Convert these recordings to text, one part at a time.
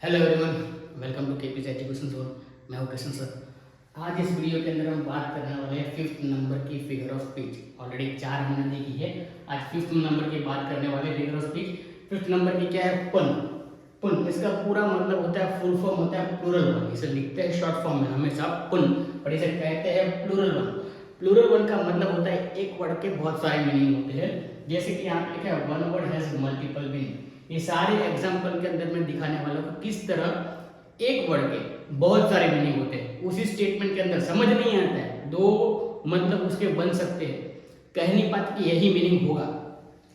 Hello everyone, welcome to KP's education zone. मैं हूं Krishna sir. आज इस वीडियो के अंदर हम बात करने वाले हैं 5th नंबर की फिगर ऑफ स्पीच। ऑलरेडी 4 हमने देखी है, आज 5th नंबर की बात करने वाले figure of speech. 5th number की क्या है? पुन। पुन इसका पूरा मतलब होता है, फुल फॉर्म होता है प्लूरल वन। इसे लिखते हैं शॉर्ट फॉर्म में हमेशा पुन, और इसे कहते हैं प्लूरल वन। प्लूरल वन का मतलब होता है एक वर्ड के बहुत सारे मीनिंग होते हैं। जैसे कि यहाँ पे लिखा है one word has multiple meaning. ये सारे एग्जाम्पल के अंदर मैं दिखाने वाला हूँ किस तरह एक वर्ड के बहुत सारे मीनिंग होते हैं। उसी स्टेटमेंट के अंदर समझ नहीं आता है, दो मतलब उसके बन सकते हैं, कह नहीं पाते कि यही मीनिंग होगा।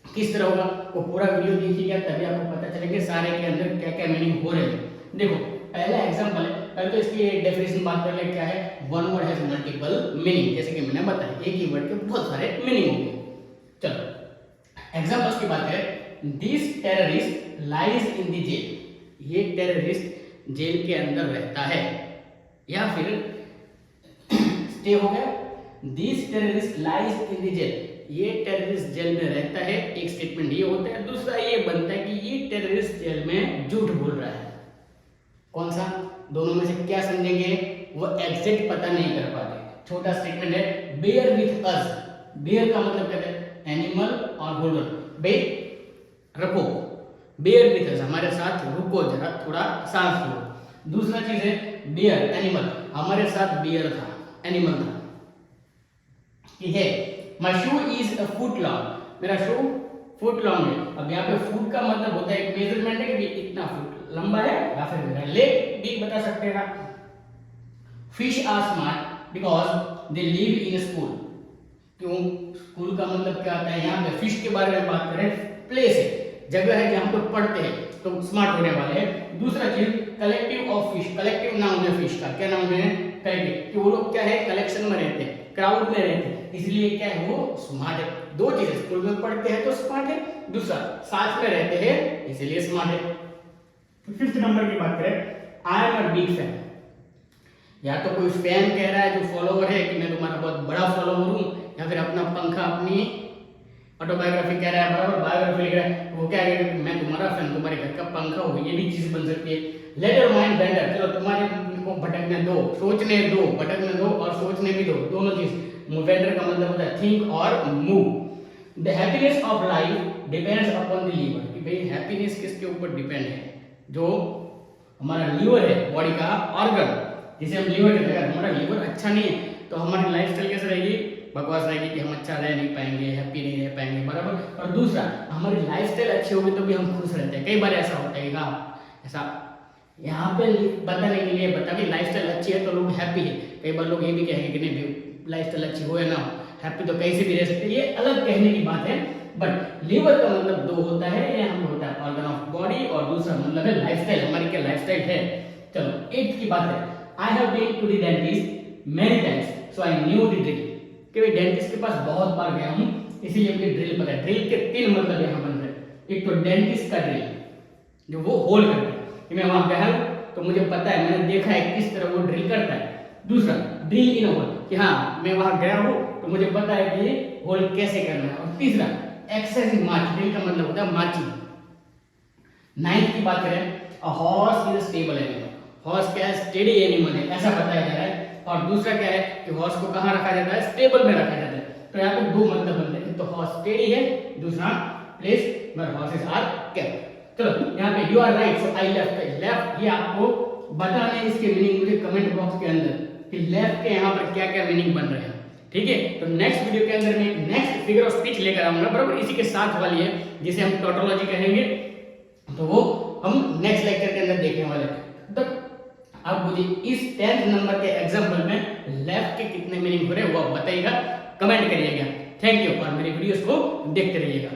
किस तरह होगा वो पूरा वीडियो देखिएगा, तभी आपको पता चलेगा सारे के अंदर क्या क्या मीनिंग हो रहे हैं। देखो पहला एग्जाम्पल है, पहले तो इसकी डेफिनेशन बात कर ले। क्या है? One word has multiple meaning. जैसे कि मैंने बताया एक ही वर्ड के बहुत सारे मीनिंग होंगे। चलो एग्जाम्पल्स की बात करें। This terrorist lies in the jail. ये टेररिस्ट जेल के अंदर रहता है, या फिर स्टे हो गया। This terrorist lies in the jail. ये टेररिस्ट जेल में रहता है, एक स्टेटमेंट ये होता है। दूसरा ये बनता है कि ये टेररिस्ट जेल में झूठ बोल रहा है। कौन सा? दोनों में से क्या समझेंगे वो एग्जैक्ट पता नहीं कर पाते। छोटा स्टेटमेंट है बेयर विथ अस। बेयर का मतलब कहते हैं एनिमल और होल्डर। बे रखो, बेयर विथ अस हमारे साथ रुको, जरा थोड़ा सांस लो। दूसरा चीज है बेयर एनिमल, हमारे साथ बेयर था, एनिमल था। ठीक है। My shoe is a foot long. मेरा शू फुट लॉन्ग है। अब यहाँ पे फुट का मतलब होता है एक मेजरमेंट है कि इतना फुट लंबा है, या फिर मेरा लेग भी बता सकते हैं आप। Fish are smart because they live in school. क्यों? स्कूल का मतलब क्या आता है? यहाँ पे फिश के बारे में बात करें, प्लेस है, जगह है जहाँ पे पढ़ते हैं, तो स्मार्ट होने वाले हैं। दूसरा चीज collective of fish. Collective noun है फिश का। क्या नाउन है? कलेक्टिव। कि वो लोग क्या है? कलेक्शन में रहते हैं, क्राउड में रहते हैं, इसलिए क्या है वो स्मार्ट है। दो चीजें, स्कूल में पढ़ते हैं तो स्मार्ट है, दूसरा साथ में रहते हैं इसलिए स्मार्ट है। 5th नंबर की बात करें, I am a big fan. या तो कोई फैन कह रहा है जो फॉलोवर है कि मैं तुम्हारा बहुत बड़ा फॉलोवर हूँ, या फिर अपना पंखा अपनी ऑटोबायोग्राफी कह रहा है, बराबर बायोग्राफी लिख रहा है, वो क्या कहेगा मैं तुम्हारा फैन, तुम्हारे घर का पंखा हो। ये भी चीज बन सकती है। Let your mind vendor. चलो तुम्हारे को भटकने दो, सोचने दो, भटकने दो और सोचने भी दो, दोनों चीज। वेंडर का मतलब होता है थिंक और move. The happiness of life depends upon the liver. कि भाई हैप्पीनेस किसके ऊपर डिपेंड है? जो हमारा लीवर है, बॉडी का ऑर्गन जिसे हम लीवर कहते हैं। हमारा लीवर अच्छा नहीं है तो हमारी लाइफस्टाइल कैसे रहेगी? बकवास रहेगी, कि हम अच्छा रह नहीं पाएंगे, हैप्पी नहीं रह पाएंगे, बराबर। और दूसरा हमारी लाइफस्टाइल अच्छी होगी तो भी हम खुश रहते हैं। कई बार ऐसा होता है कि ऐसा यहाँ पे बताने के लिए बता कि लाइफस्टाइल अच्छी है तो लोग हैप्पी है। कई बार लोग ये भी कहेंगे कि नहीं लाइफस्टाइल अच्छी हो या ना हो, हैप्पी तो कहीं से भी रह सकते हैं। ये अलग कहने की बात है। बट लीवर का मतलब दो होता है, ये हम होता है ऑर्गन ऑफ बॉडी, और दूसरा मतलब है लाइफस्टाइल, हमारी क्या लाइफस्टाइल है। चलो 8th की बात है। I have been to the dentist many times so I knew the drill. कि भाई डेंटिस्ट के पास बहुत बार गया हूँ इसीलिए मुझे ड्रिल पता है। ड्रिल के 3 मतलब यहाँ बन रहे हैं। एक तो डेंटिस्ट का ड्रिल जो वो होल करता है, कि मैं वहां गया हूँ तो मुझे पता है, मैंने देखा है किस तरह वो ड्रिल करता है। दूसरा ड्रिल इन होल, कि हाँ मैं वहां गया हूँ तो मुझे पता है कि ये होल कैसे करना है। और तीसरा एक्सरसाइज मार्च। ड्रिल का मतलब होता है मार्चिंग। 9th की बात करें, a horse is a stable animal. Horse क्या है? स्टेडी एनिमल है, ऐसा बताया जा रहा है। और दूसरा क्या है कि हॉर्स को कहाँ रखा जाता है? स्टेबल में रखा जाता है। तो यहाँ पे दो मतलब बनते हैं, तो हॉर्स स्टेडी है, दूसरा place where horses are kept. चलो यहाँ पे you are right so I left. Left ये आपको बताना है, इसके मीनिंग मुझे कमेंट बॉक्स के अंदर कि लेफ्ट के यहाँ पर क्या क्या मीनिंग बन रहे हैं। ठीक है, तो नेक्स्ट वीडियो के अंदर मैं नेक्स्ट फिगर ऑफ स्पीच लेकर आऊंगा, बराबर। इसी के साथ वाली है जिसे हम टोटोलॉजी कहेंगे, तो वो हम नेक्स्ट लेक्चर के अंदर देखने वाले हैं। तब अब मुझे इस 10th नंबर के एग्जाम्पल में लेफ्ट के कितने मीनिंग हो रहे हैं वो बताइएगा, कमेंट करिएगा। थैंक यू, और मेरी वीडियोस को देखते रहिएगा।